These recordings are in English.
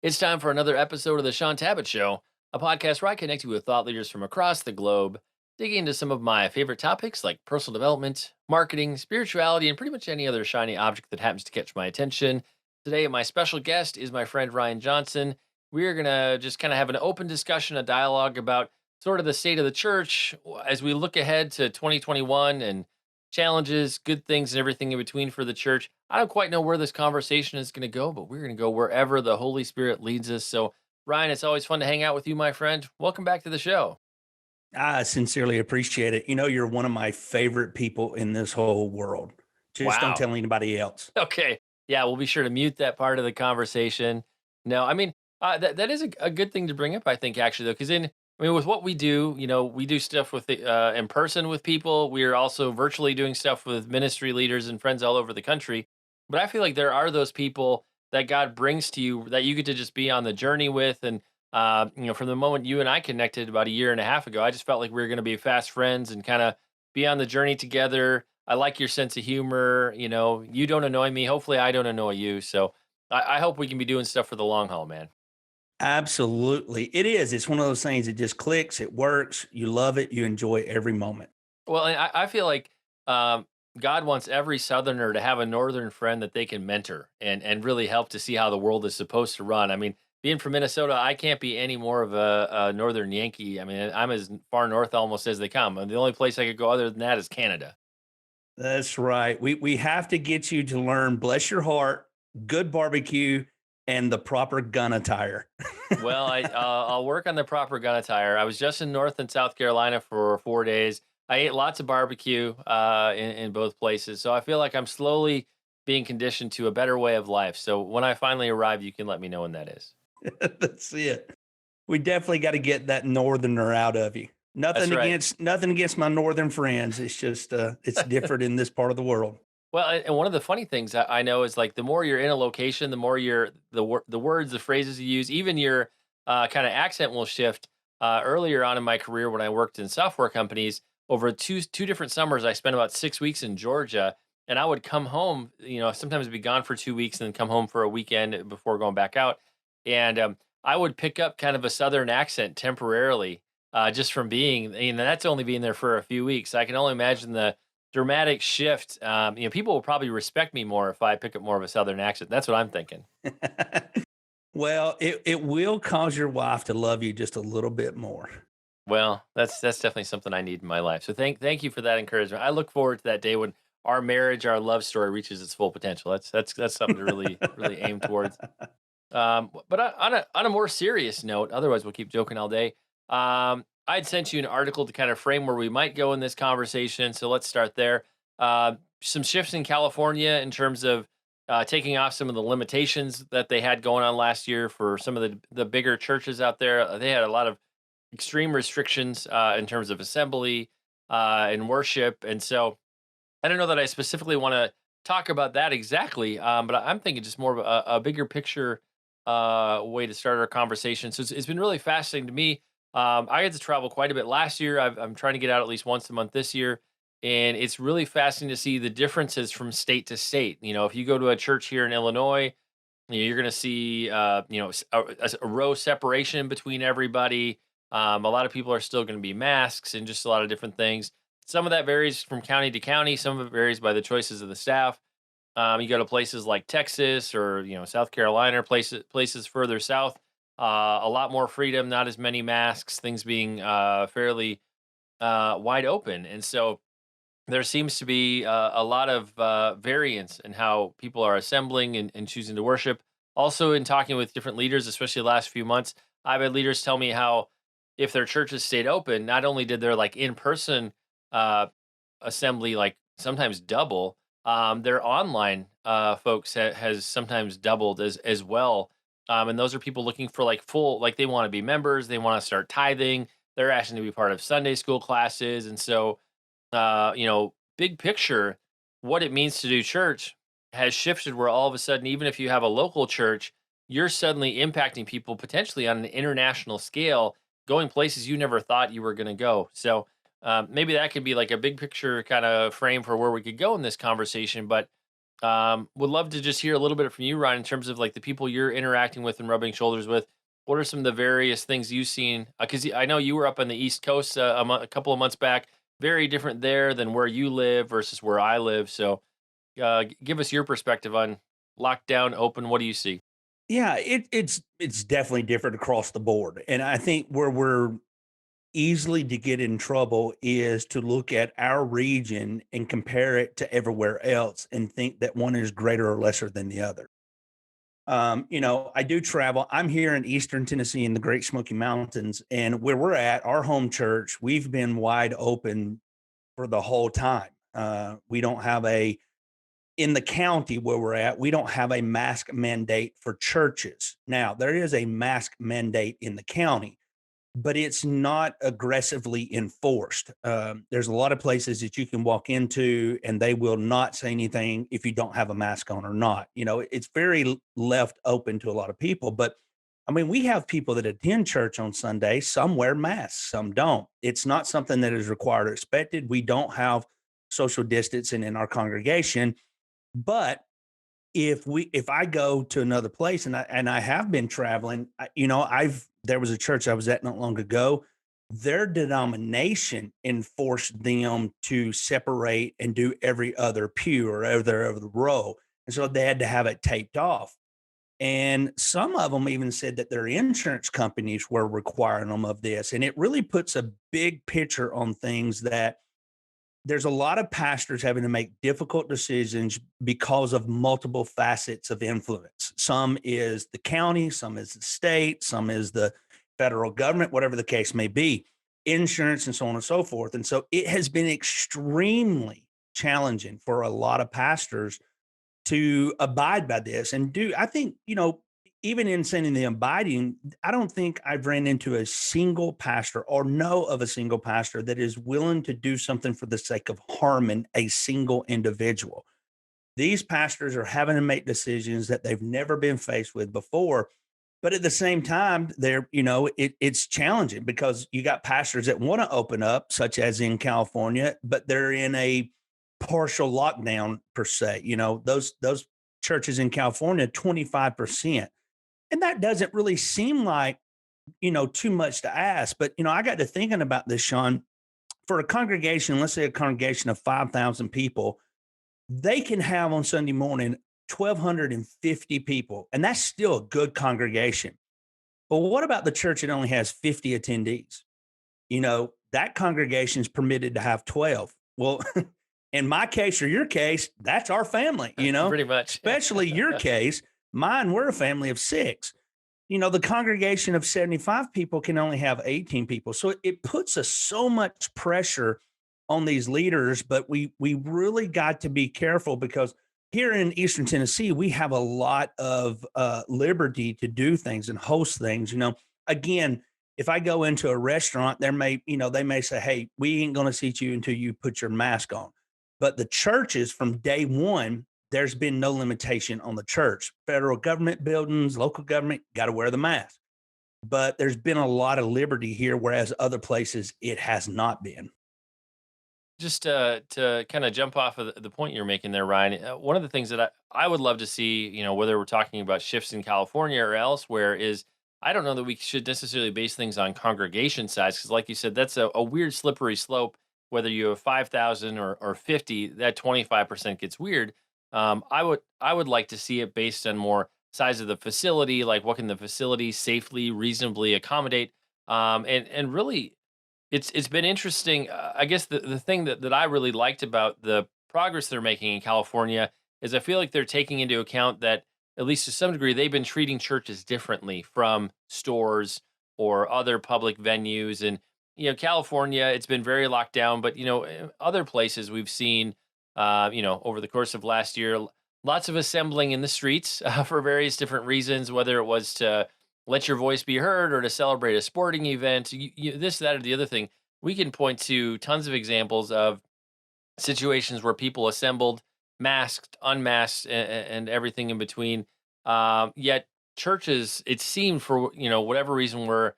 It's time for another episode of the Shaun Tabatt Show, a podcast where I connect you with thought leaders from across the globe, digging into some of my favorite topics like personal development, marketing, spirituality, and pretty much any other shiny object that happens to catch my attention. Today, my special guest is my friend Ryan Johnson. We are going to just kind of have an open discussion, a dialogue about sort of the state of the church as we look ahead to 2021 and challenges, good things, and everything in between for the church. I don't quite know where this conversation is going to go, but we're going to go wherever the Holy Spirit leads us. So, Ryan, it's always fun to hang out with you, my friend. Welcome back to the show. I sincerely appreciate it. You're one of my favorite people in this whole world. Just don't Wow. tell anybody else. Okay. Yeah, we'll be sure to mute that part of the conversation. No, I mean, that is a good thing to bring up, I think, actually, though, because with what we do, we do stuff with in person with people. We are also virtually doing stuff with ministry leaders and friends all over the country. But I feel like there are those people that God brings to you that you get to just be on the journey with. And, from the moment you and I connected about a year and a half ago, I just felt like we were going to be fast friends and kind of be on the journey together. I like your sense of humor. You don't annoy me. Hopefully, I don't annoy you. So I hope we can be doing stuff for the long haul, man. Absolutely. It is. It's one of those things that just clicks, it works, you love it, you enjoy every moment. Well, and I feel like God wants every Southerner to have a Northern friend that they can mentor and really help to see how the world is supposed to run. I mean, being from Minnesota, I can't be any more of a Northern Yankee. I mean, I'm as far north almost as they come. And the only place I could go other than that is Canada. That's right. We have to get you to learn, bless your heart, good barbecue, and the proper gun attire. Well, I'll work on the proper gun attire. I was just in North and South Carolina for 4 days. I ate lots of barbecue in both places, so I feel like I'm slowly being conditioned to a better way of life. So when I finally arrive, you can let me know when that is. That's it. We definitely got to get that northerner out of you. That's right. Nothing against my northern friends. It's just it's different in this part of the world. Well, and one of the funny things I know is like the more you're in a location, the more the words, the phrases you use, even your kind of accent will shift. Earlier on in my career, when I worked in software companies, over two different summers, I spent about 6 weeks in Georgia, and I would come home. Sometimes be gone for 2 weeks and then come home for a weekend before going back out, and I would pick up kind of a southern accent temporarily, just from being. That's only being there for a few weeks. I can only imagine the dramatic shift. People will probably respect me more if I pick up more of a Southern accent. That's what I'm thinking. Well, it will cause your wife to love you just a little bit more. Well, that's definitely something I need in my life. So thank you for that encouragement. I look forward to that day when our marriage, our love story reaches its full potential. That's something to really aim towards. But on a more serious note, otherwise we'll keep joking all day. I'd sent you an article to kind of frame where we might go in this conversation. So let's start there. Some shifts in California in terms of taking off some of the limitations that they had going on last year for some of the bigger churches out there. They had a lot of extreme restrictions in terms of assembly and worship, and so I don't know that I specifically want to talk about that exactly, but I'm thinking just more of a bigger picture way to start our conversation. So it's been really fascinating to me. I had to travel quite a bit last year. I'm trying to get out at least once a month this year. And it's really fascinating to see the differences from state to state. If you go to a church here in Illinois, you're going to see, a row separation between everybody. A lot of people are still going to be masks and just a lot of different things. Some of that varies from county to county. Some of it varies by the choices of the staff. You go to places like Texas or South Carolina, places further south. A lot more freedom, not as many masks, things being fairly wide open, and so there seems to be a lot of variance in how people are assembling and choosing to worship. Also, in talking with different leaders, especially the last few months, I've had leaders tell me how if their churches stayed open, not only did their like in person uh, assembly like sometimes double, their online folks has sometimes doubled as well. And those are people looking for like full, like they want to be members, they want to start tithing, they're asking to be part of Sunday school classes, and so big picture, what it means to do church has shifted where all of a sudden, even if you have a local church, you're suddenly impacting people potentially on an international scale, going places you never thought you were going to go. So maybe that could be like a big picture kind of frame for where we could go in this conversation. But Would love to just hear a little bit from you, Ryan, in terms of like the people you're interacting with and rubbing shoulders with. What are some of the various things you've seen? Because I know you were up on the East Coast a couple of months back. Very different there than where you live versus where I live. So, give us your perspective on lockdown, open. What do you see? Yeah, it's definitely different across the board, and I think where we're easily to get in trouble is to look at our region and compare it to everywhere else and think that one is greater or lesser than the other. I do travel. I'm here in Eastern Tennessee in the Great Smoky Mountains, and where we're at, our home church, we've been wide open for the whole time. We don't have a in the county where we're at, we don't have a mask mandate for churches. Now, there is a mask mandate in the county, but it's not aggressively enforced. There's a lot of places that you can walk into and they will not say anything if you don't have a mask on or not. It's very left open to a lot of people. But I mean, we have people that attend church on Sunday. Some wear masks, some don't. It's not something that is required or expected. We don't have social distancing in our congregation. But if I go to another place and I have been traveling, I've there was a church I was at not long ago. Their denomination enforced them to separate and do every other pew or every other row, and so they had to have it taped off. And some of them even said that their insurance companies were requiring them of this, and it really puts a big picture on things that there's a lot of pastors having to make difficult decisions because of multiple facets of influence. Some is the county, some is the state, some is the federal government, whatever the case may be, insurance and so on and so forth. And so it has been extremely challenging for a lot of pastors to abide by this and do. I think, even in sending the abiding, I don't think I've ran into a single pastor or know of a single pastor that is willing to do something for the sake of harming a single individual. These pastors are having to make decisions that they've never been faced with before. But at the same time, it's challenging because you got pastors that want to open up, such as in California, but they're in a partial lockdown per se. Those churches in California, 25%. And that doesn't really seem like, too much to ask. But, I got to thinking about this, Shaun. For a congregation, let's say a congregation of 5,000 people, they can have on Sunday morning 1,250 people. And that's still a good congregation. But what about the church that only has 50 attendees? That congregation is permitted to have 12. Well, in my case or your case, that's our family, Pretty much. especially your case. Mine, we're a family of six. The congregation of 75 people can only have 18 people. So it puts us so much pressure on these leaders, but we really got to be careful because here in Eastern Tennessee, we have a lot of liberty to do things and host things. Again, if I go into a restaurant, they may say, "Hey, we ain't going to seat you until you put your mask on." But the churches from day one, there's been no limitation on the church. Federal government buildings, local government, got to wear the mask. But there's been a lot of liberty here, whereas other places it has not been. Just to kind of jump off of the point you're making there, Ryan, one of the things that I would love to see, whether we're talking about shifts in California or elsewhere, is I don't know that we should necessarily base things on congregation size, because, like you said, that's a weird slippery slope. Whether you have 5,000 or 50, that 25% gets weird. I would like to see it based on more size of the facility, like what can the facility safely, reasonably accommodate, and really it's been interesting. I guess the thing that I really liked about the progress they're making in California is I feel like they're taking into account that, at least to some degree, they've been treating churches differently from stores or other public venues. And California, it's been very locked down, but other places we've seen, over the course of last year, lots of assembling in the streets for various different reasons, whether it was to let your voice be heard or to celebrate a sporting event, this, that, or the other thing. We can point to tons of examples of situations where people assembled, masked, unmasked, and everything in between. Yet churches, it seemed, for whatever reason, were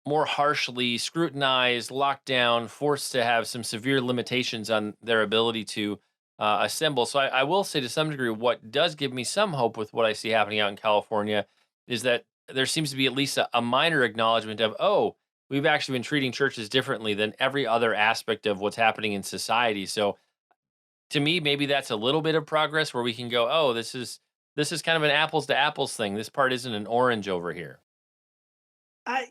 more harshly scrutinized, locked down, forced to have some severe limitations on their ability to assemble. So I will say to some degree, what does give me some hope with what I see happening out in California is that there seems to be at least a minor acknowledgement of, oh, we've actually been treating churches differently than every other aspect of what's happening in society. So to me, maybe that's a little bit of progress where we can go, oh, this is kind of an apples to apples thing. This part isn't an orange over here.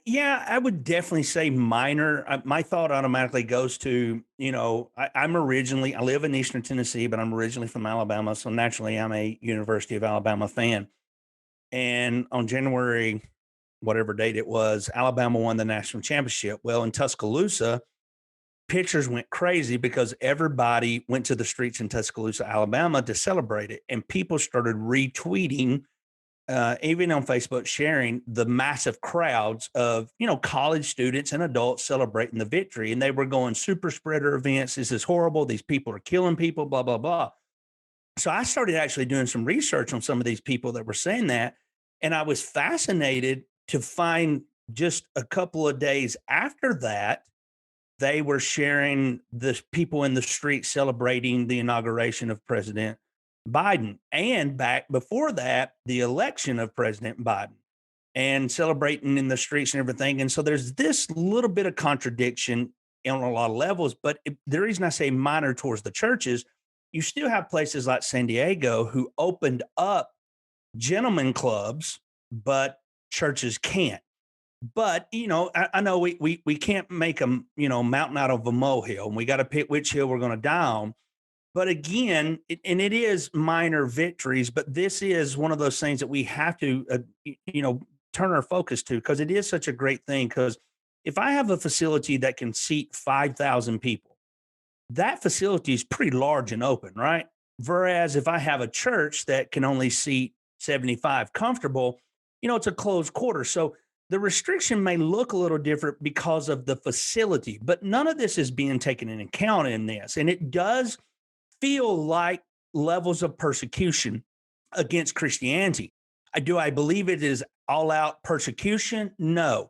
Yeah, I would definitely say minor. My thought automatically goes to, I live in Eastern Tennessee, but I'm originally from Alabama. So naturally, I'm a University of Alabama fan. And on January, whatever date it was, Alabama won the national championship. Well, in Tuscaloosa, pictures went crazy because everybody went to the streets in Tuscaloosa, Alabama to celebrate it. And people started retweeting, even on Facebook, sharing the massive crowds of, college students and adults celebrating the victory. And they were going super spreader events. This is horrible. These people are killing people, blah, blah, blah. So I started actually doing some research on some of these people that were saying that. And I was fascinated to find just a couple of days after that, they were sharing the people in the street celebrating the inauguration of President Biden. And back before that, the election of President Biden and celebrating in the streets and everything. And so there's this little bit of contradiction on a lot of levels. But the reason I say minor towards the churches, you still have places like San Diego who opened up gentlemen clubs, but churches can't. But I know we can't make a mountain out of a molehill, and we got to pick which hill we're going to die on. But again, it is minor victories, but this is one of those things that we have to turn our focus to, because it is such a great thing. Because if I have a facility that can seat 5,000 people, that facility is pretty large and open, right? Whereas if I have a church that can only seat 75 comfortable, it's a closed quarter. So the restriction may look a little different because of the facility, but none of this is being taken into account in this. And it does feel like levels of persecution against Christianity. Do I believe it is all out persecution? No.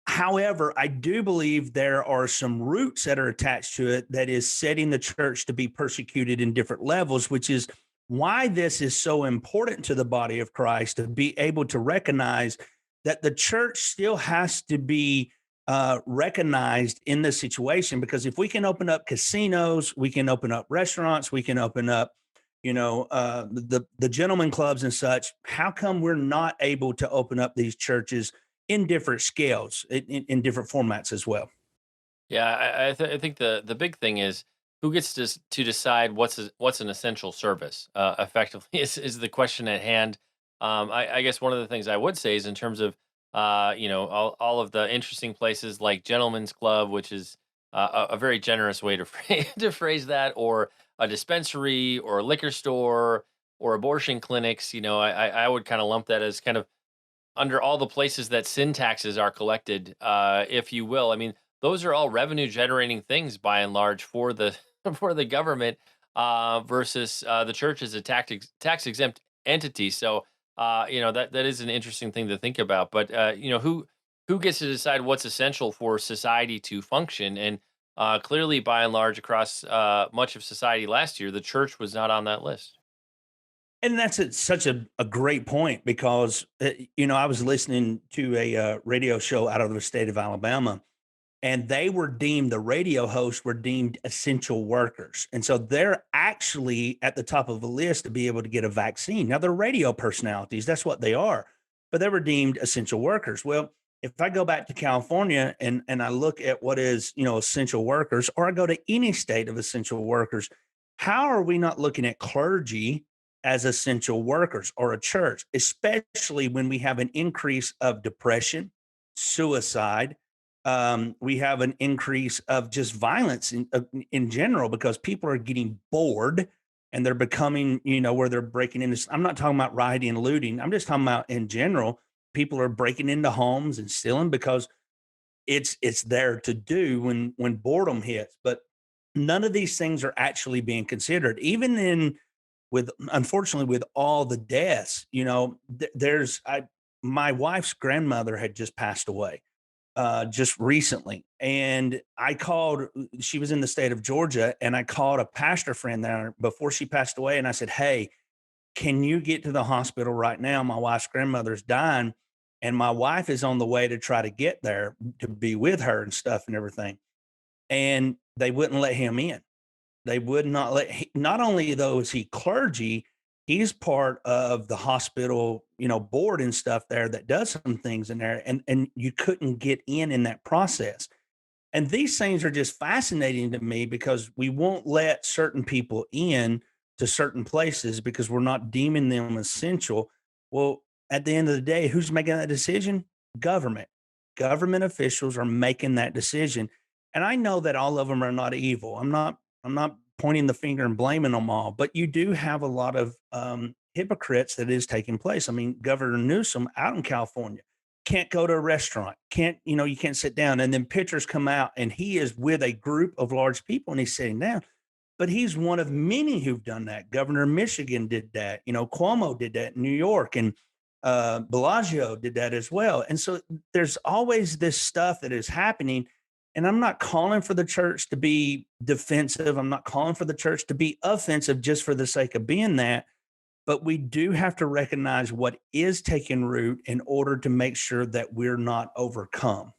However, I do believe there are some roots that are attached to it that is setting the church to be persecuted in different levels, which is why this is so important to the body of Christ, to be able to recognize that the church still has to be recognized in this situation. Because if we can open up casinos, we can open up restaurants, we can open up, the gentleman clubs and such. How come we're not able to open up these churches in different scales, in different formats as well? Yeah, I think the big thing is who gets to decide what's an essential service effectively is the question at hand. I guess one of the things I would say is in terms of all of the interesting places like Gentlemen's Club, which is a very generous way to to phrase that, or a dispensary or a liquor store or abortion clinics. I would kind of lump that as kind of under all the places that sin taxes are collected, if you will. I mean, those are all revenue generating things by and large for the for the government, versus the church is a tax exempt entity. So that is an interesting thing to think about. But who gets to decide what's essential for society to function? And clearly, by and large, across much of society last year, the church was not on that list. And that's such a great point, because, I was listening to a radio show out of the state of Alabama, and the radio hosts were deemed essential workers. And so they're actually at the top of the list to be able to get a vaccine. Now, they're radio personalities, that's what they are, but they were deemed essential workers. Well, if I go back to California and I look at what is, essential workers, or I go to any state of essential workers, how are we not looking at clergy as essential workers, or a church, especially when we have an increase of depression, suicide? We have an increase of just violence in general, because people are getting bored and they're becoming, where they're breaking into. I'm not talking about rioting and looting. I'm just talking about in general, people are breaking into homes and stealing because it's there to do when boredom hits. But none of these things are actually being considered, even unfortunately, with all the deaths. There's my wife's grandmother had just passed away. just recently, and I called. She was in the state of Georgia, and I called a pastor friend there before she passed away, and I said, "Hey, can you get to the hospital right now? My wife's grandmother's dying, and my wife is on the way to try to get there to be with her and stuff and everything." And they wouldn't let him in. They would not let not only though is he clergy, he's part of the hospital, board and stuff there that does some things in there, and you couldn't get in that process. And these things are just fascinating to me because we won't let certain people in to certain places because we're not deeming them essential. Well, at the end of the day, who's making that decision? Government. Government officials are making that decision. And I know that all of them are not evil. I'm not pointing the finger and blaming them all, but you do have a lot of hypocrites that is taking place. I mean, Governor Newsom out in California can't go to a restaurant, you can't sit down. And then pictures come out and he is with a group of large people and he's sitting down. But he's one of many who've done that. Governor of Michigan did that. Cuomo did that in New York, and Bellagio did that as well. And so there's always this stuff that is happening. And I'm not calling for the church to be defensive. I'm not calling for the church to be offensive just for the sake of being that, but we do have to recognize what is taking root in order to make sure that we're not overcome.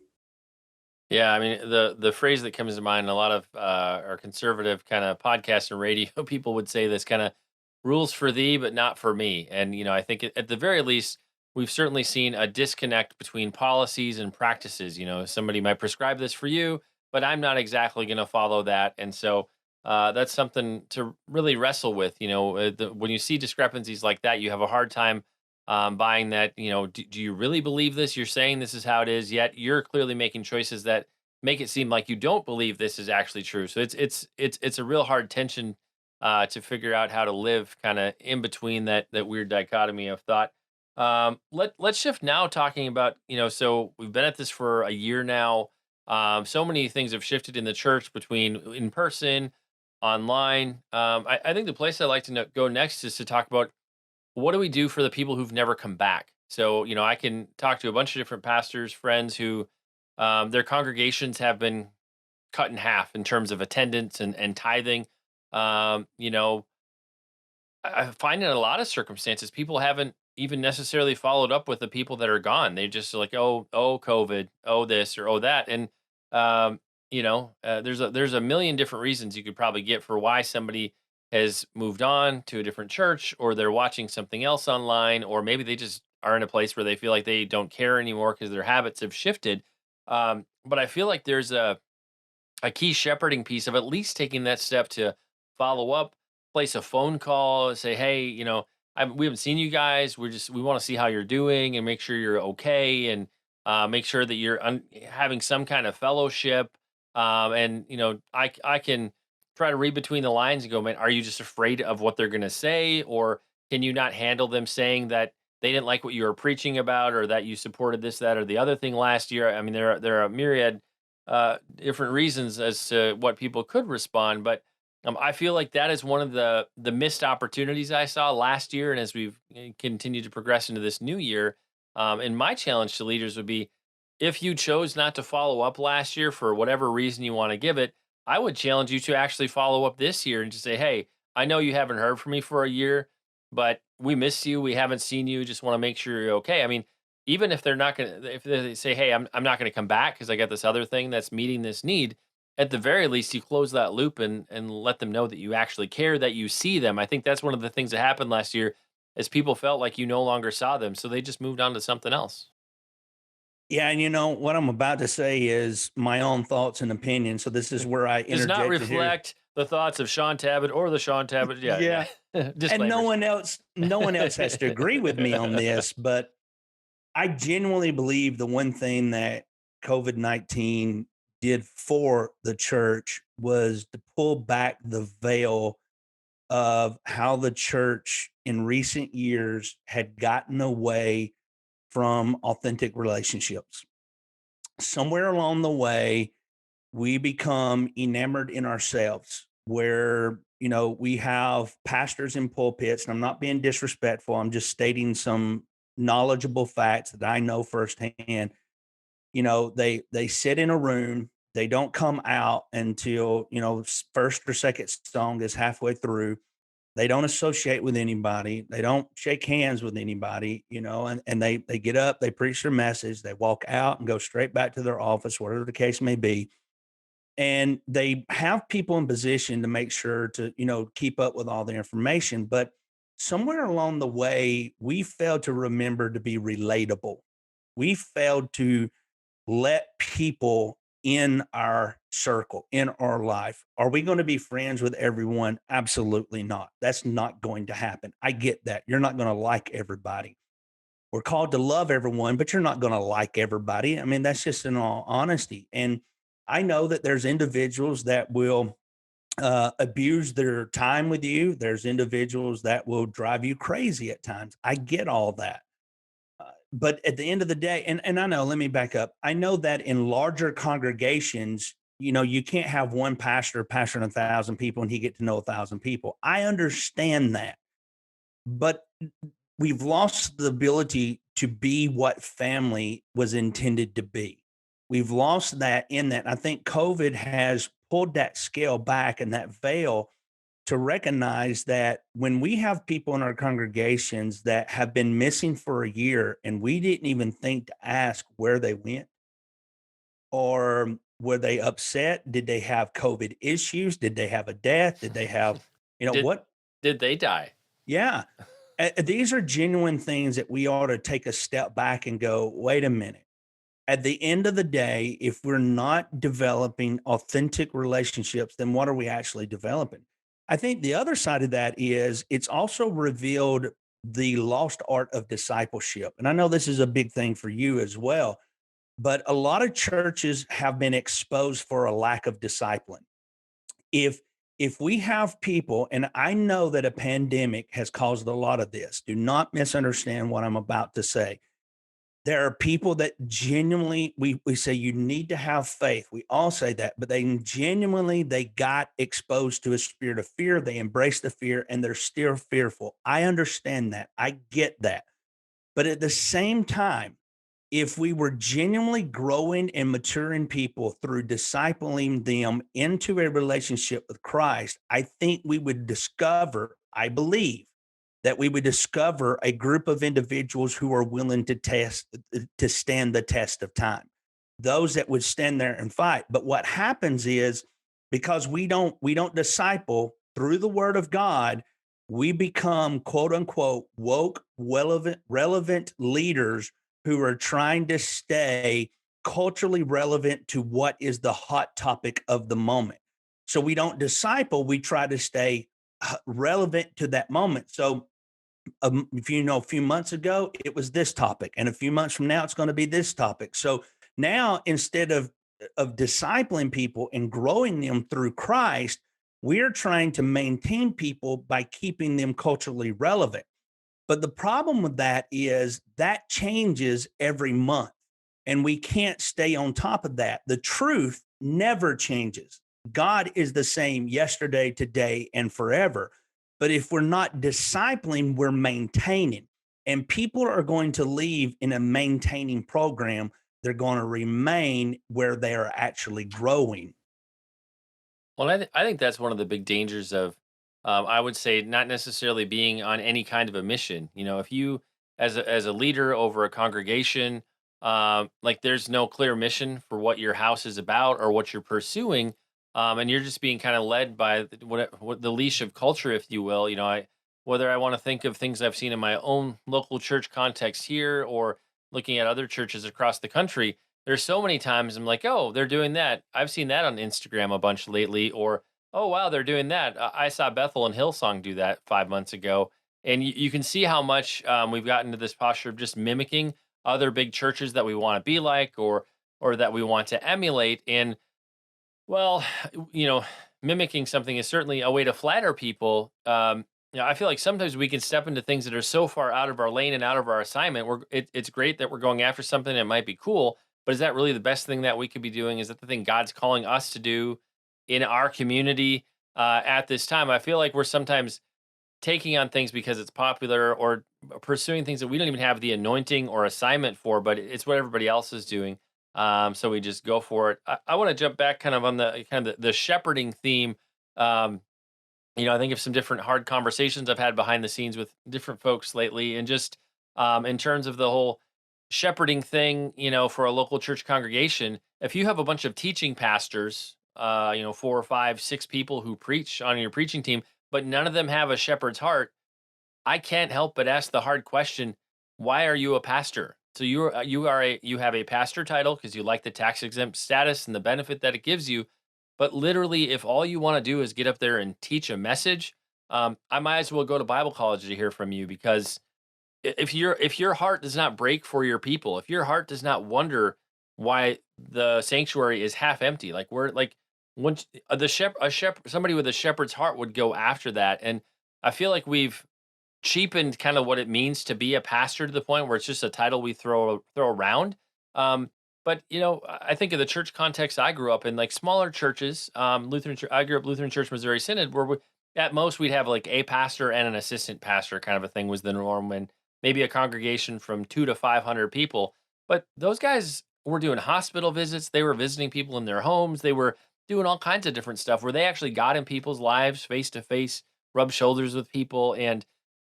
Yeah, I mean the phrase that comes to mind, a lot of our conservative kind of podcast and radio people would say this kind of rules for thee, but not for me. And I think at the very least, we've certainly seen a disconnect between policies and practices. Somebody might prescribe this for you, but I'm not exactly going to follow that. And so that's something to really wrestle with. When you see discrepancies like that, you have a hard time buying that. Do you really believe this? You're saying this is how it is, yet you're clearly making choices that make it seem like you don't believe this is actually true. So it's a real hard tension to figure out how to live kind of in between that weird dichotomy of thought. Let's shift now, talking about so we've been at this for a year now. So many things have shifted in the church between in person, online. I think the place I'd like to go next is to talk about what do we do for the people who've never come back. So I can talk to a bunch of different pastors, friends who their congregations have been cut in half in terms of attendance and tithing. You know, I find in a lot of circumstances, people haven't even necessarily followed up with the people that are gone. They just like, oh, COVID, oh this or oh that, and there's a million different reasons you could probably get for why somebody has moved on to a different church, or they're watching something else online, or maybe they just are in a place where they feel like they don't care anymore because their habits have shifted. But I feel like there's a key shepherding piece of at least taking that step to follow up, place a phone call, say, hey, we haven't seen you guys. We want to see how you're doing and make sure you're okay, and make sure that you're having some kind of fellowship. And I can try to read between the lines and go, man, are you just afraid of what they're going to say, or can you not handle them saying that they didn't like what you were preaching about, or that you supported this, that, or the other thing last year? I mean, there are a myriad different reasons as to what people could respond. But I feel like that is one of the missed opportunities I saw last year, and as we've continued to progress into this new year. And my challenge to leaders would be, if you chose not to follow up last year for whatever reason you want to give it, I would challenge you to actually follow up this year and just say, hey, I know you haven't heard from me for a year, but we miss you. We haven't seen you. Just want to make sure you're okay. I mean, even if they're not going to, if they say, hey, I'm not going to come back because I got this other thing that's meeting this need, at the very least, you close that loop and let them know that you actually care, that you see them. I think that's one of the things that happened last year, is people felt like you no longer saw them. So they just moved on to something else. Yeah, and what I'm about to say is my own thoughts and opinions. So this is where I Does not interjected here. reflect the thoughts of Shaun Tabatt or the Shaun Tabatt. Yeah, Yeah. yeah. And no Disclaimers. one else, no one else has to agree with me on this, but I genuinely believe the one thing that COVID-19 did for the church was to pull back the veil of how the church in recent years had gotten away from authentic relationships. Somewhere along the way, we become enamored in ourselves where, we have pastors in pulpits, and I'm not being disrespectful. I'm just stating some knowledgeable facts that I know firsthand. They sit in a room, they don't come out until, first or second song is halfway through. They don't associate with anybody. They don't shake hands with anybody, and they get up, they preach their message, they walk out and go straight back to their office, whatever the case may be. And they have people in position to make sure to, keep up with all the information. But somewhere along the way, we failed to remember to be relatable. We failed to let people in our circle, in our life. Are we going to be friends with everyone? Absolutely not. That's not going to happen. I get that. You're not going to like everybody. We're called to love everyone, but you're not going to like everybody. I mean, that's just in all honesty. And I know that there's individuals that will abuse their time with you. There's individuals that will drive you crazy at times. I get all that. But at the end of the day, and I know, let me back up. I know that in larger congregations, you can't have one pastor pastoring 1,000 people and he get to know 1,000 people. I understand that, but we've lost the ability to be what family was intended to be. We've lost that in that. I think COVID has pulled that scale back and that veil to recognize that when we have people in our congregations that have been missing for a year and we didn't even think to ask where they went, or were they upset? Did they have COVID issues? Did they have a death? Did they have, Did what? did they die? Yeah. These are genuine things that we ought to take a step back and go, wait a minute. At the end of the day, if we're not developing authentic relationships, then what are we actually developing? I think the other side of that is it's also revealed the lost art of discipleship. And I know this is a big thing for you as well, but a lot of churches have been exposed for a lack of discipline. If we have people, and I know that a pandemic has caused a lot of this, do not misunderstand what I'm about to say. There are people that genuinely, we say you need to have faith. We all say that, but they genuinely, they got exposed to a spirit of fear. They embrace the fear and they're still fearful. I understand that. I get that. But at the same time, if we were genuinely growing and maturing people through discipling them into a relationship with Christ, I think we would discover, I believe, that we would discover a group of individuals who are willing to stand the test of time. Those that would stand there and fight. But what happens is because we don't disciple through the word of God, we become quote unquote woke, relevant leaders who are trying to stay culturally relevant to what is the hot topic of the moment. So we don't disciple, we try to stay relevant to that moment. So if a few months ago, it was this topic, and a few months from now, it's going to be this topic. So now, instead of discipling people and growing them through Christ, we're trying to maintain people by keeping them culturally relevant. But the problem with that is that changes every month, and we can't stay on top of that. The truth never changes. God is the same yesterday, today, and forever. But if we're not discipling, we're maintaining. And people are going to leave in a maintaining program. They're going to remain where they are actually growing. Well, I think that's one of the big dangers of, I would say, not necessarily being on any kind of a mission. If you, as a leader over a congregation, like there's no clear mission for what your house is about or what you're pursuing, and you're just being kind of led by what the leash of culture, if you will. Whether I want to think of things I've seen in my own local church context here or looking at other churches across the country, there's so many times I'm like, oh, they're doing that. I've seen that on Instagram a bunch lately. Or, oh, wow, they're doing that. I saw Bethel and Hillsong do that 5 months ago. And you can see how much we've gotten to this posture of just mimicking other big churches that we want to be like or that we want to emulate. And well, you know, mimicking something is certainly a way to flatter people. I feel like sometimes we can step into things that are so far out of our lane and out of our assignment. It's great that we're going after something that might be cool, but is that really the best thing that we could be doing? Is that the thing God's calling us to do in our community at this time? I feel like we're sometimes taking on things because it's popular or pursuing things that we don't even have the anointing or assignment for, but it's what everybody else is doing. So we just go for it. I want to jump back kind of on the the shepherding theme. Um, I think of some different hard conversations I've had behind the scenes with different folks lately, and just in terms of the whole shepherding thing, for a local church congregation, if you have a bunch of teaching pastors, 4 or 5, 6 people who preach on your preaching team, but none of them have a shepherd's heart, I can't help but ask the hard question: why are you a pastor? So you have a pastor title because you like the tax exempt status and the benefit that it gives you, but literally, if all you want to do is get up there and teach a message, I might as well go to Bible college to hear from you, because if your heart does not break for your people, if your heart does not wonder why the sanctuary is half empty, like we're like once the shepherd, somebody with a shepherd's heart would go after that. And I feel like we've cheapened kind of what it means to be a pastor to the point where it's just a title we throw around. But I think of the church context I grew up in, like smaller churches, Lutheran. I grew up Lutheran Church Missouri Synod, where at most we'd have like a pastor and an assistant pastor, kind of a thing was the norm, and maybe a congregation from 2 to 500 people. But those guys were doing hospital visits. They were visiting people in their homes. They were doing all kinds of different stuff where they actually got in people's lives face to face, rubbed shoulders with people, and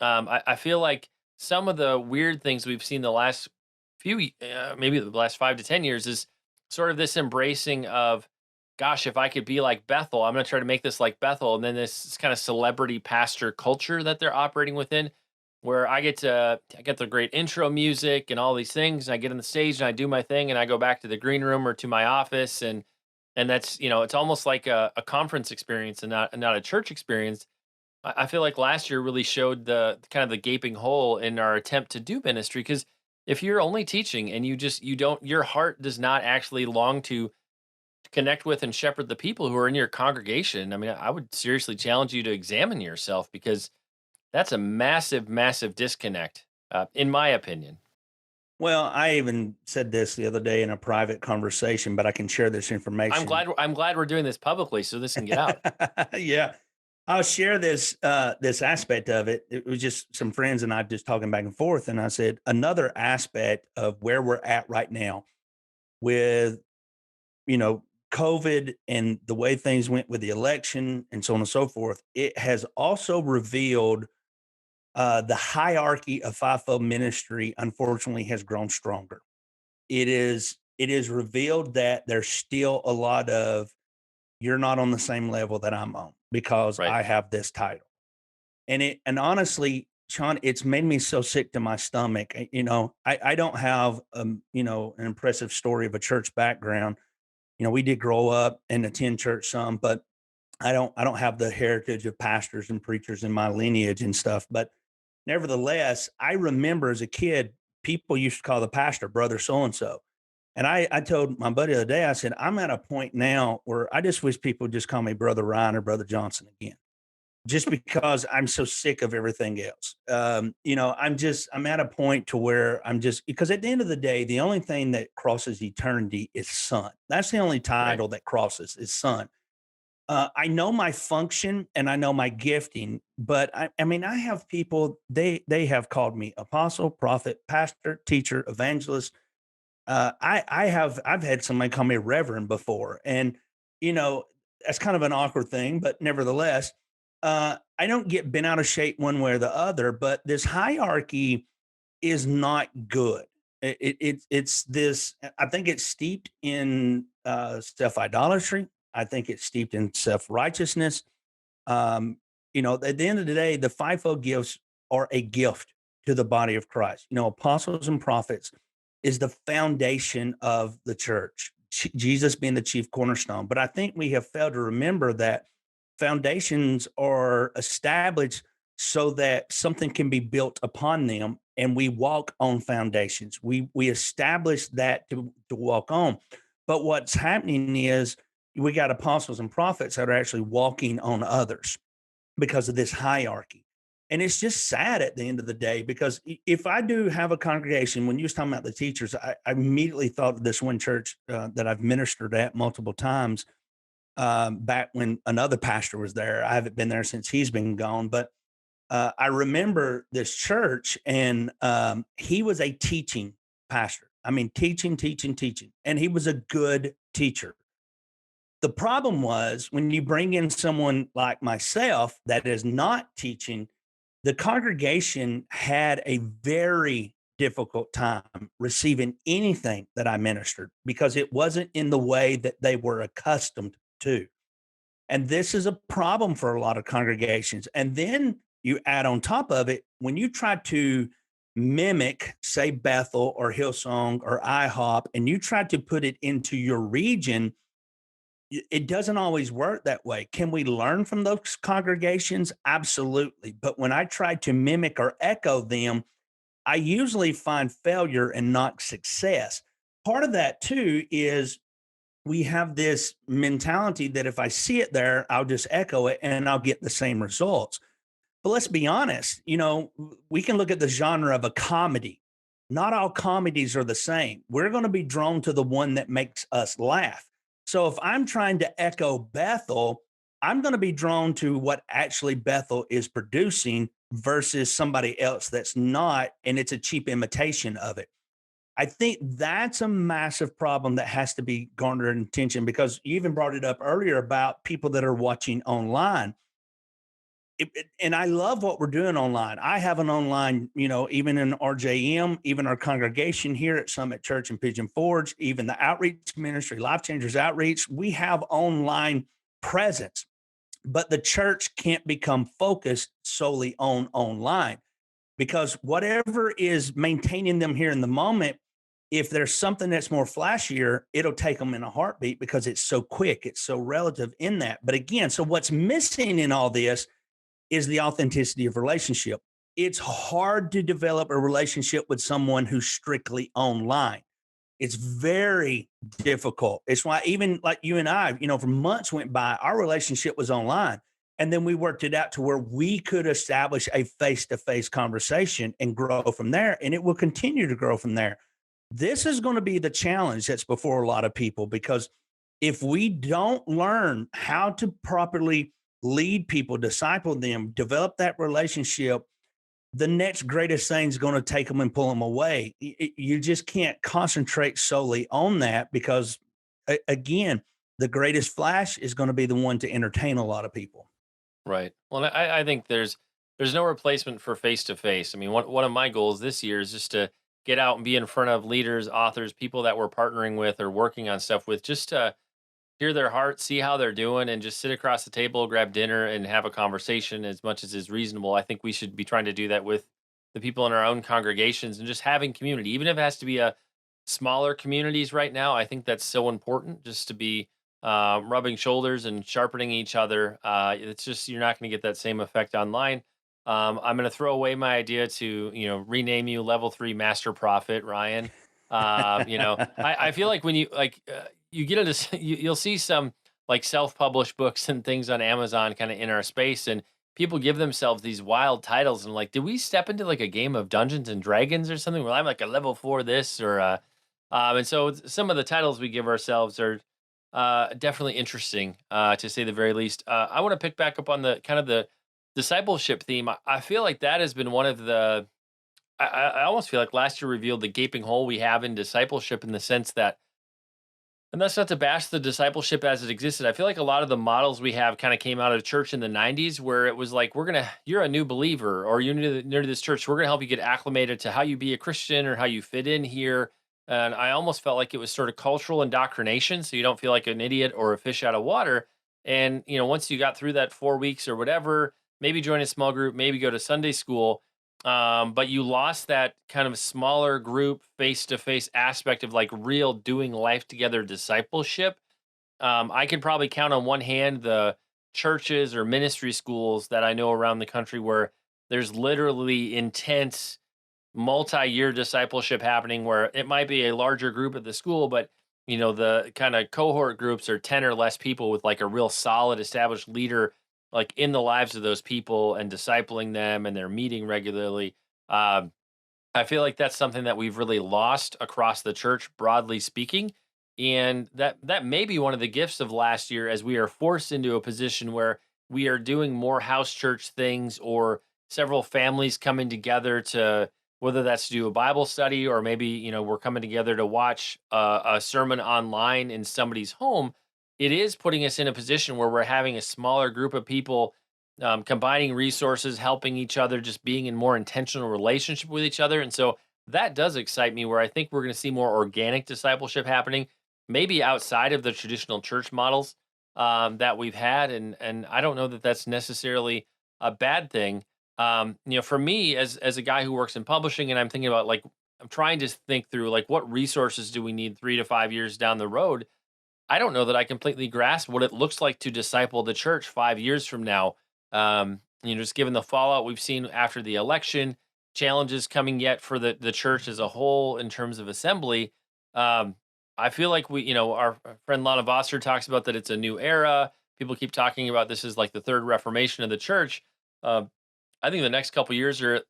I feel like some of the weird things we've seen the last maybe the last 5 to 10 years, is sort of this embracing of, gosh, if I could be like Bethel, I'm going to try to make this like Bethel. And then this kind of celebrity pastor culture that they're operating within, where I get the great intro music and all these things. And I get on the stage and I do my thing and I go back to the green room or to my office. And that's, it's almost like a conference experience and not a church experience. I feel like last year really showed the kind of the gaping hole in our attempt to do ministry, because if you're only teaching and you don't, your heart does not actually long to connect with and shepherd the people who are in your congregation. I mean, I would seriously challenge you to examine yourself, because that's a massive, massive disconnect, in my opinion. Well, I even said this the other day in a private conversation, but I can share this information. I'm glad we're doing this publicly so this can get out. Yeah. I'll share this aspect of it. It was just some friends and I just talking back and forth. And I said, another aspect of where we're at right now with, you know, COVID and the way things went with the election and so on and so forth, it has also revealed the hierarchy of Fifo ministry, unfortunately, has grown stronger. It is revealed that there's still a lot of, you're not on the same level that I'm on because Right. I have this title. And honestly, Sean, it's made me so sick to my stomach. I don't have an impressive story of a church background. We did grow up and attend church some, but I don't have the heritage of pastors and preachers in my lineage and stuff. But nevertheless, I remember as a kid, people used to call the pastor brother so and so. And I told my buddy the other day, I said, I'm at a point now where I just wish people would just call me Brother Ryan or Brother Johnson again, just because I'm so sick of everything else. I'm at a point to where I'm just, because at the end of the day, the only thing that crosses eternity is son. That's the only Right. title that crosses is son. I know my function and I know my gifting, but I mean, I have people, they have called me apostle, prophet, pastor, teacher, evangelist. I've had somebody call me reverend before, and you know that's kind of an awkward thing, but nevertheless, I don't get bent out of shape one way or the other. But this hierarchy is not good. It's this. I think it's steeped in self idolatry. I think it's steeped in self righteousness. At the end of the day, the fivefold gifts are a gift to the body of Christ. Apostles and prophets is the foundation of the church, Jesus being the chief cornerstone. But I think we have failed to remember that foundations are established so that something can be built upon them, and we walk on foundations. We establish that to walk on. But what's happening is we got apostles and prophets that are actually walking on others because of this hierarchy. And it's just sad at the end of the day, because if I do have a congregation, when you was talking about the teachers, I immediately thought of this one church that I've ministered at multiple times, back when another pastor was there. I haven't been there since he's been gone, but I remember this church, and he was a teaching pastor. I mean, teaching, teaching, teaching. And he was a good teacher. The problem was when you bring in someone like myself that is not teaching, the congregation had a very difficult time receiving anything that I ministered because it wasn't in the way that they were accustomed to. And this is a problem for a lot of congregations. And then you add on top of it, when you try to mimic, say, Bethel or Hillsong or IHOP, and you try to put it into your region, it doesn't always work that way. Can we learn from those congregations? Absolutely. But when I try to mimic or echo them, I usually find failure and not success. Part of that too is we have this mentality that if I see it there, I'll just echo it and I'll get the same results. But let's be honest, we can look at the genre of a comedy. Not all comedies are the same. We're going to be drawn to the one that makes us laugh. So if I'm trying to echo Bethel, I'm going to be drawn to what actually Bethel is producing versus somebody else that's not, and it's a cheap imitation of it. I think that's a massive problem that has to be garnered attention because you even brought it up earlier about people that are watching online. And I love what we're doing online. I have an online, even in RJM, even our congregation here at Summit Church in Pigeon Forge, even the outreach ministry, Life Changers Outreach, we have online presence, but the church can't become focused solely on online because whatever is maintaining them here in the moment, if there's something that's more flashier, it'll take them in a heartbeat because it's so quick, it's so relative in that. But again, so what's missing in all this is the authenticity of relationship. It's hard to develop a relationship with someone who's strictly online. It's very difficult. It's why even like you and I, for months went by, our relationship was online. And then we worked it out to where we could establish a face-to-face conversation and grow from there. And it will continue to grow from there. This is going to be the challenge that's before a lot of people because if we don't learn how to properly lead people, disciple them, develop that relationship, the next greatest thing is going to take them and pull them away. You just can't concentrate solely on that because, again, the greatest flash is going to be the one to entertain a lot of people. Right. Well, I think there's no replacement for face to face. I mean, one of my goals this year is just to get out and be in front of leaders, authors, people that we're partnering with or working on stuff with, just to hear their heart, see how they're doing, and just sit across the table, grab dinner, and have a conversation as much as is reasonable. I think we should be trying to do that with the people in our own congregations and just having community, even if it has to be a smaller communities right now. I think that's so important just to be rubbing shoulders and sharpening each other. It's just you're not going to get that same effect online. I'm going to throw away my idea to rename you Level 3 Master Prophet, Ryan. I feel like when you get into you'll see some like self-published books and things on Amazon kind of in our space, and people give themselves these wild titles and like, did we step into like a game of Dungeons and Dragons or something where I'm like a level 4 this or and so some of the titles we give ourselves are definitely interesting, to say the very least. I want to pick back up on the kind of the discipleship theme. I feel like that has been one of the. I almost feel like last year revealed the gaping hole we have in discipleship in the sense that, and that's not to bash the discipleship as it existed. I feel like a lot of the models we have kind of came out of church in the '90s, where it was like, you're a new believer or you're new to this church. We're gonna help you get acclimated to how you be a Christian or how you fit in here. And I almost felt like it was sort of cultural indoctrination, so you don't feel like an idiot or a fish out of water. And once you got through that 4 weeks or whatever, maybe join a small group, maybe go to Sunday school. But you lost that kind of smaller group face to face aspect of like real doing life together discipleship. I can probably count on one hand the churches or ministry schools that I know around the country where there's literally intense multi-year discipleship happening where it might be a larger group at the school, but the kind of cohort groups are 10 or less people with like a real solid established leader like in the lives of those people and discipling them and they're meeting regularly. I feel like that's something that we've really lost across the church, broadly speaking. And that may be one of the gifts of last year as we are forced into a position where we are doing more house church things or several families coming together to whether that's to do a Bible study or maybe, we're coming together to watch a sermon online in somebody's home. It is putting us in a position where we're having a smaller group of people, combining resources, helping each other, just being in more intentional relationship with each other. And so that does excite me, where I think we're going to see more organic discipleship happening, maybe outside of the traditional church models that we've had. And I don't know that that's necessarily a bad thing. For me, as a guy who works in publishing, and I'm thinking about, like, I'm trying to think through, like, what resources do we need 3 to 5 years down the road. I don't know that I completely grasp what it looks like to disciple the church 5 years from now. Just given the fallout we've seen after the election, challenges coming yet for the church as a whole in terms of assembly. Um, I feel like our friend Lana Vostra talks about that it's a new era. People keep talking about this is like the third reformation of the church. Uh, I think the next couple years are,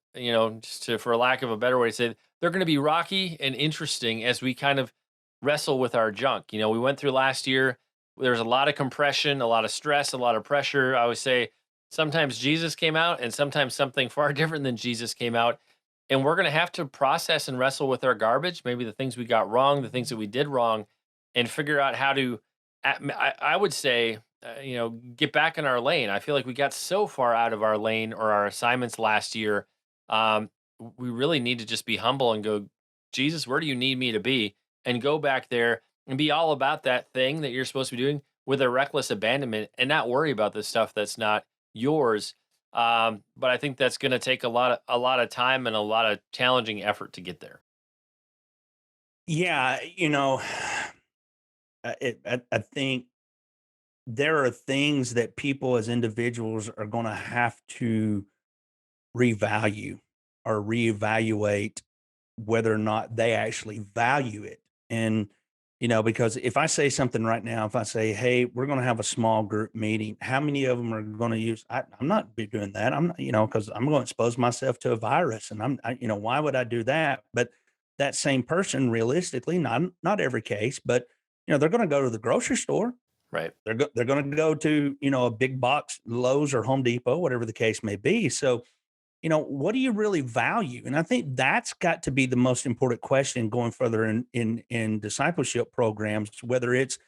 for lack of a better way to say it, they're going to be rocky and interesting as we kind of wrestle with our junk. We went through last year. There's a lot of compression, a lot of stress, a lot of pressure. I always say sometimes Jesus came out and sometimes something far different than Jesus came out. And we're going to have to process and wrestle with our garbage, maybe the things we got wrong, the things that we did wrong, and figure out how to, I would say, get back in our lane. I feel like we got so far out of our lane or our assignments last year. Um, we really need to just be humble and go, Jesus, where do you need me to be? And go back there and be all about that thing that you're supposed to be doing with a reckless abandonment, and not worry about the stuff that's not yours. But I think that's going to take a lot of time and a lot of challenging effort to get there. Yeah, I think there are things that people as individuals are going to have to revalue or reevaluate whether or not they actually value it. And, because if I say something right now, if I say, hey, we're going to have a small group meeting, how many of them are going to use? I'm not be doing that. I'm not, because I'm going to expose myself to a virus. And why would I do that? But that same person, realistically, not every case, but, they're going to go to the grocery store. Right. They're going to go to, a big box, Lowe's or Home Depot, whatever the case may be. So, what do you really value? And I think that's got to be the most important question going further in discipleship programs, whether it's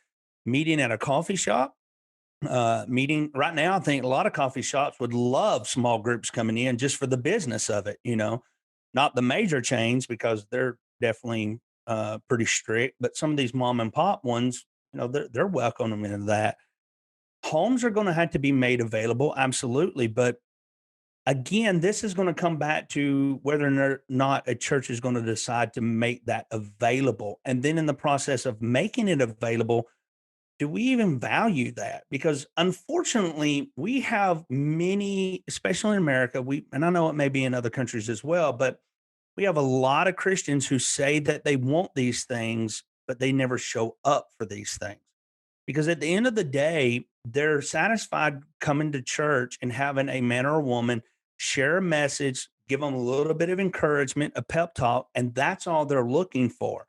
meeting at a coffee shop, meeting right now. I think a lot of coffee shops would love small groups coming in just for the business of it, not the major chains because they're definitely pretty strict, but some of these mom and pop ones, they're welcoming into that. Homes are going to have to be made available, absolutely, but again, this is going to come back to whether or not a church is going to decide to make that available. And then in the process of making it available, do we even value that? Because unfortunately, we have many, especially in America, and I know it may be in other countries as well, but we have a lot of Christians who say that they want these things, but they never show up for these things. Because at the end of the day, they're satisfied coming to church and having a man or a woman share a message, give them a little bit of encouragement, a pep talk, and that's all they're looking for.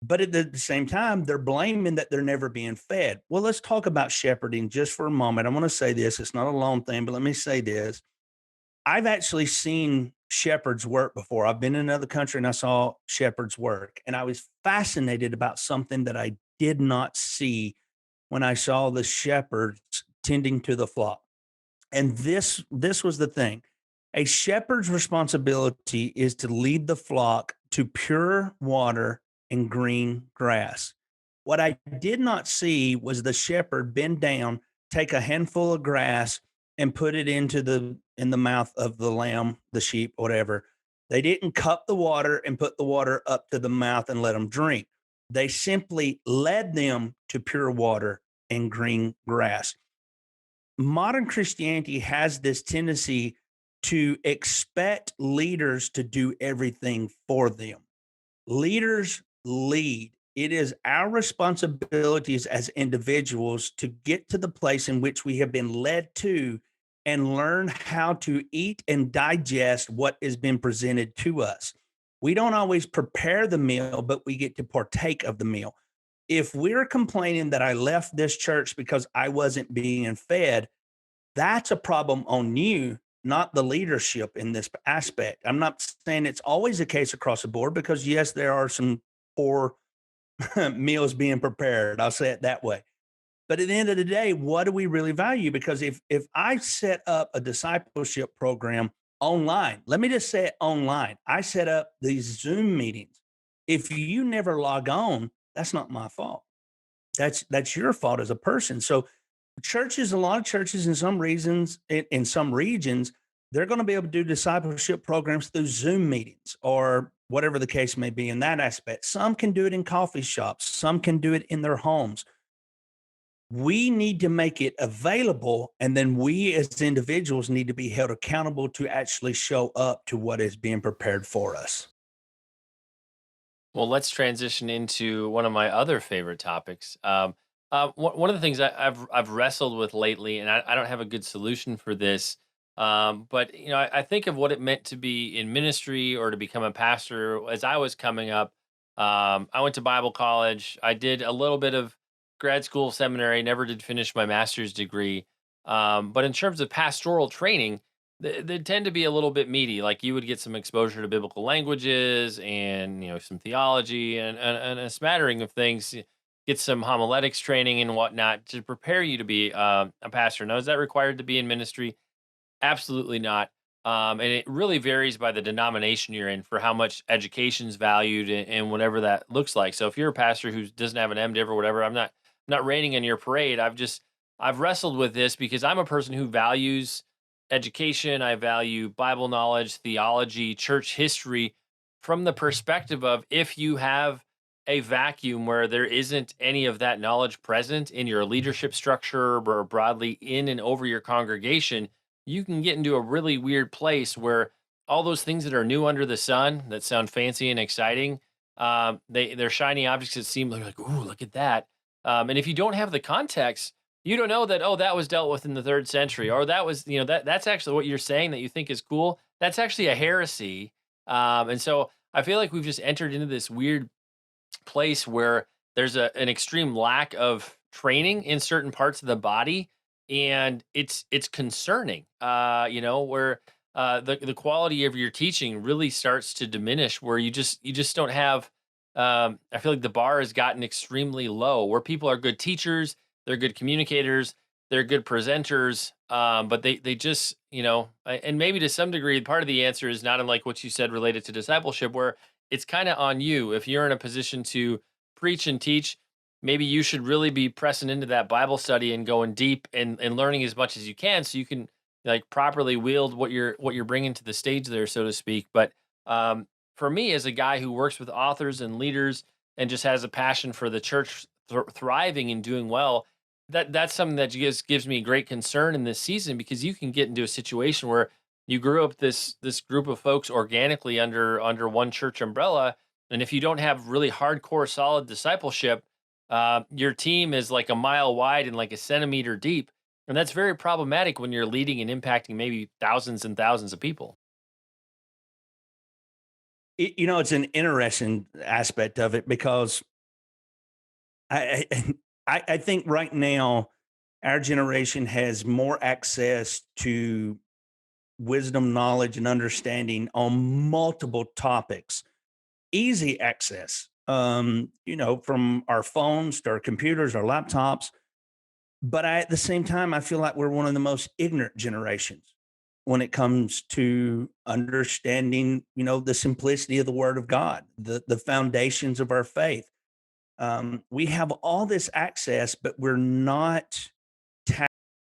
But at the same time, they're blaming that they're never being fed. Well, let's talk about shepherding just for a moment. I want to say this. It's not a long thing, but let me say this. I've actually seen shepherds work before. I've been in another country and I saw shepherds work, and I was fascinated about something that I did not see when I saw the shepherds tending to the flock. And this was the thing. A shepherd's responsibility is to lead the flock to pure water and green grass. What I did not see was the shepherd bend down, take a handful of grass and put it in the mouth of the lamb, the sheep, whatever. They didn't cup the water and put the water up to the mouth and let them drink. They simply led them to pure water and green grass. Modern Christianity has this tendency to expect leaders to do everything for them. Leaders lead. It is our responsibilities as individuals to get to the place in which we have been led to and learn how to eat and digest what has been presented to us. We don't always prepare the meal, but we get to partake of the meal. If we're complaining that I left this church because I wasn't being fed, that's a problem on you, not the leadership in this aspect. I'm not saying it's always the case across the board because yes, there are some poor meals being prepared. I'll say it that way. But at the end of the day, what do we really value? Because if I set up a discipleship program online, let me just say it online. I set up these Zoom meetings. If you never log on, that's not my fault. That's your fault as a person. So churches, a lot of churches in some reasons, in some regions, they're going to be able to do discipleship programs through Zoom meetings or whatever the case may be in that aspect. Some can do it in coffee shops, some can do it in their homes. We need to make it available, and then we as individuals need to be held accountable to actually show up to what is being prepared for us. Well, let's transition into one of my other favorite topics. One of the things I've wrestled with lately, and I don't have a good solution for this. But I think of what it meant to be in ministry or to become a pastor as I was coming up. I went to Bible college. I did a little bit of grad school, seminary. Never did finish my master's degree. But in terms of pastoral training, they tend to be a little bit meaty. Like you would get some exposure to biblical languages and some theology and a smattering of things. Get some homiletics training and whatnot to prepare you to be a pastor. Now, is that required to be in ministry? Absolutely not. And it really varies by the denomination you're in for how much education's valued and whatever that looks like. So if you're a pastor who doesn't have an MDiv or whatever, I'm not raining on your parade. I've wrestled with this because I'm a person who values education. I value Bible knowledge, theology, church history from the perspective of if you have a vacuum where there isn't any of that knowledge present in your leadership structure or broadly in and over your congregation, you can get into a really weird place where all those things that are new under the sun that sound fancy and exciting, they're shiny objects that seem like, ooh, look at that. And if you don't have the context, you don't know that, oh, that was dealt with in the third century, or that was, that's actually what you're saying that you think is cool. That's actually a heresy. And so I feel like we've just entered into this weird place where there's an extreme lack of training in certain parts of the body, and it's concerning. Where the quality of your teaching really starts to diminish, where you just don't have. I feel like the bar has gotten extremely low, where people are good teachers, they're good communicators, they're good presenters, but they just and maybe to some degree, part of the answer is not unlike what you said related to discipleship, where it's kind of on you. If you're in a position to preach and teach, maybe you should really be pressing into that Bible study and going deep and learning as much as you can so you can like properly wield what you're bringing to the stage there, so to speak. But for me, as a guy who works with authors and leaders and just has a passion for the church thriving and doing well, that's something that just gives me great concern in this season, because you can get into a situation where you grew up this group of folks organically under one church umbrella, and if you don't have really hardcore solid discipleship, your team is like a mile wide and like a centimeter deep, and that's very problematic when you're leading and impacting maybe thousands and thousands of people. It's an interesting aspect of it because I I think right now our generation has more access to wisdom, knowledge, and understanding on multiple topics. Easy access, from our phones to our computers, our laptops. But at the same time, I feel like we're one of the most ignorant generations when it comes to understanding, the simplicity of the Word of God, the foundations of our faith. We have all this access, but we're not